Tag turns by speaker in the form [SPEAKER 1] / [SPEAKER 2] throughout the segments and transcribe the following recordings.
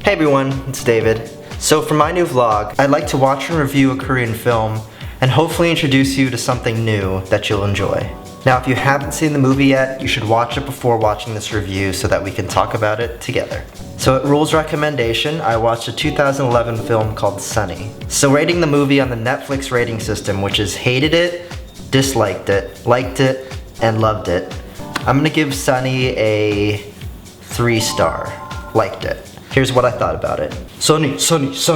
[SPEAKER 1] Hey everyone, it's David. So for my new vlog, I'd like to watch and review a Korean film and hopefully introduce you to something new that you'll enjoy. Now if you haven't seen the movie yet, you should watch it before watching this review so that we can talk about it together. So at Rule's recommendation, I watched a 2011 film called Sunny. So rating the movie on the Netflix rating system, which is hated it, disliked it, liked it, and loved it, I'm gonna give Sunny a 3-star. Liked it. Here's what I thought about it. Sunny. So this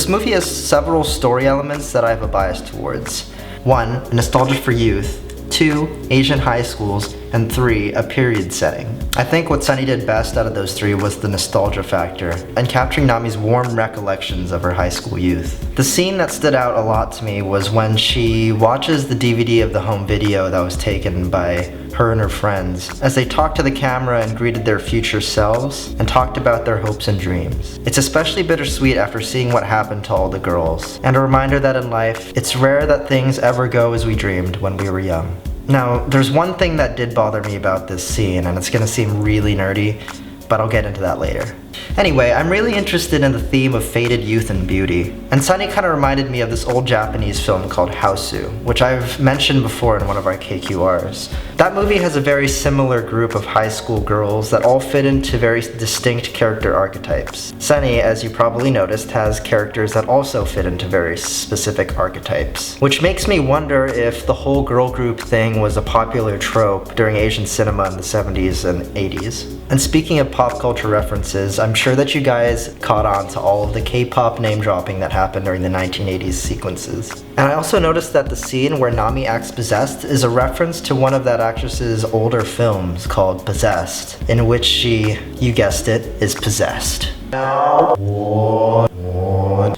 [SPEAKER 1] movie has several story elements that I have a bias towards. 1, nostalgia for youth. 2, Asian high schools. And 3, a period setting. I think what Sunny did best out of those 3 was the nostalgia factor and capturing Nami's warm recollections of her high school youth. The scene that stood out a lot to me was when she watches the DVD of the home video that was taken by her and her friends as they talked to the camera and greeted their future selves and talked about their hopes and dreams. It's especially bittersweet after seeing what happened to all the girls, and a reminder that in life, it's rare that things ever go as we dreamed when we were young. Now, there's one thing that did bother me about this scene, and it's gonna seem really nerdy, but I'll get into that later. Anyway, I'm really interested in the theme of faded youth and beauty, and Sunny kind of reminded me of this old Japanese film called Hausu, which I've mentioned before in one of our KQRs. That movie has a very similar group of high school girls that all fit into very distinct character archetypes. Sunny, as you probably noticed, has characters that also fit into very specific archetypes, which makes me wonder if the whole girl group thing was a popular trope during Asian cinema in the 70s and 80s. And speaking of pop culture references, I'm sure that you guys caught on to all of the K-pop name dropping that happened during the 1980s sequences. And I also noticed that the scene where Nami acts possessed is a reference to one of that actress's older films called Possessed, in which she, you guessed it, is possessed.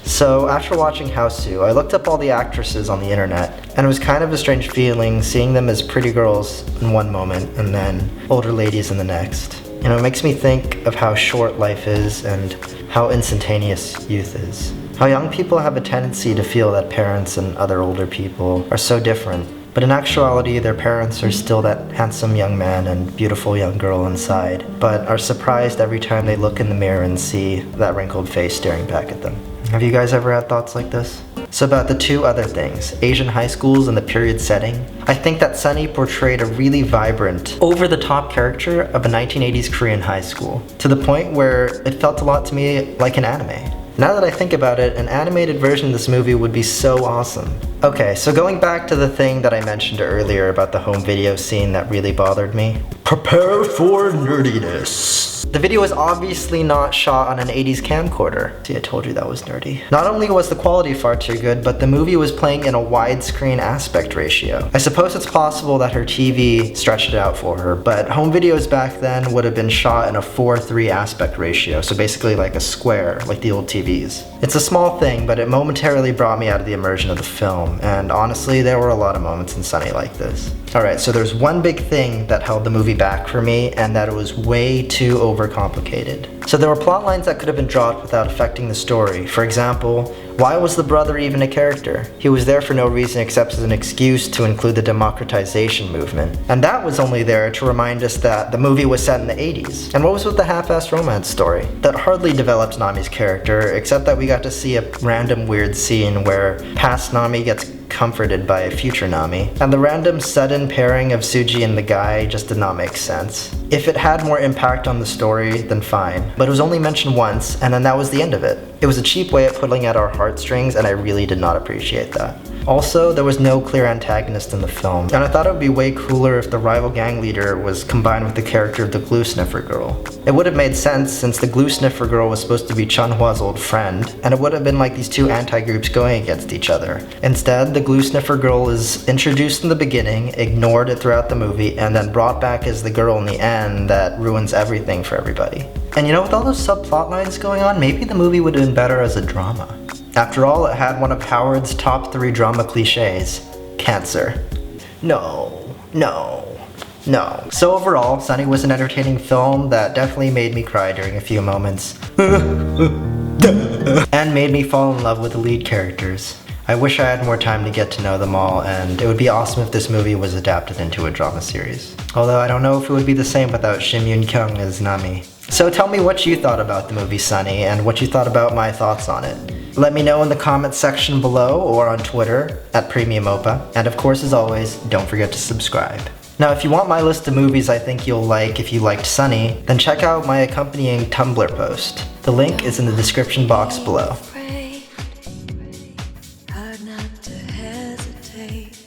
[SPEAKER 1] So after watching Hausu, I looked up all the actresses on the internet, and it was kind of a strange feeling seeing them as pretty girls in one moment and then older ladies in the next. You know, it makes me think of how short life is and how instantaneous youth is. How young people have a tendency to feel that parents and other older people are so different, but in actuality their parents are still that handsome young man and beautiful young girl inside, but are surprised every time they look in the mirror and see that wrinkled face staring back at them. Have you guys ever had thoughts like this? So about the 2 other things, Asian high schools and the period setting, I think that Sunny portrayed a really vibrant, over-the-top character of a 1980s Korean high school, to the point where it felt a lot to me like an anime. Now that I think about it, an animated version of this movie would be so awesome. Okay, so going back to the thing that I mentioned earlier about the home video scene that really bothered me. Prepare for nerdiness. The video was obviously not shot on an 80s camcorder. See, I told you that was nerdy. Not only was the quality far too good, but the movie was playing in a widescreen aspect ratio. I suppose it's possible that her TV stretched it out for her, but home videos back then would have been shot in a 4:3 aspect ratio, so basically like a square, like the old TVs. It's a small thing, but it momentarily brought me out of the immersion of the film, and honestly, there were a lot of moments in Sunny like this. Alright, so there's one big thing that held the movie back for me, and that it was way too overcomplicated. So there were plot lines that could have been dropped without affecting the story. For example, why was the brother even a character? He was there for no reason except as an excuse to include the democratization movement. And that was only there to remind us that the movie was set in the 80s. And what was with the half-assed romance story? That hardly developed Nami's character, except that we got to see a random weird scene where past Nami gets comforted by a future Nami, and the random sudden pairing of Suji and the guy just did not make sense. If it had more impact on the story, then fine, but it was only mentioned once, and then that was the end of it. It was a cheap way of pulling at our heartstrings, and I really did not appreciate that. Also, there was no clear antagonist in the film, and I thought it would be way cooler if the rival gang leader was combined with the character of the glue sniffer girl. It would have made sense since the glue sniffer girl was supposed to be Chunhwa's old friend, and it would have been like these 2 anti-groups going against each other. Instead, the glue sniffer girl is introduced in the beginning, ignored throughout the movie, and then brought back as the girl in the end that ruins everything for everybody. And you know, with all those subplot lines going on, maybe the movie would have been better as a drama. After all, it had one of Howard's top 3 drama cliches, cancer. No. So overall, Sunny was an entertaining film that definitely made me cry during a few moments. And made me fall in love with the lead characters. I wish I had more time to get to know them all, and it would be awesome if this movie was adapted into a drama series. Although I don't know if it would be the same without Shim Yoon Kyung as Nami. So tell me what you thought about the movie Sunny and what you thought about my thoughts on it. Let me know in the comments section below or on Twitter at PremiumOpa. And of course, as always, don't forget to subscribe. Now, if you want my list of movies I think you'll like if you liked Sunny, then check out my accompanying Tumblr post. The link is in the description box below.
[SPEAKER 2] Hard not to hesitate.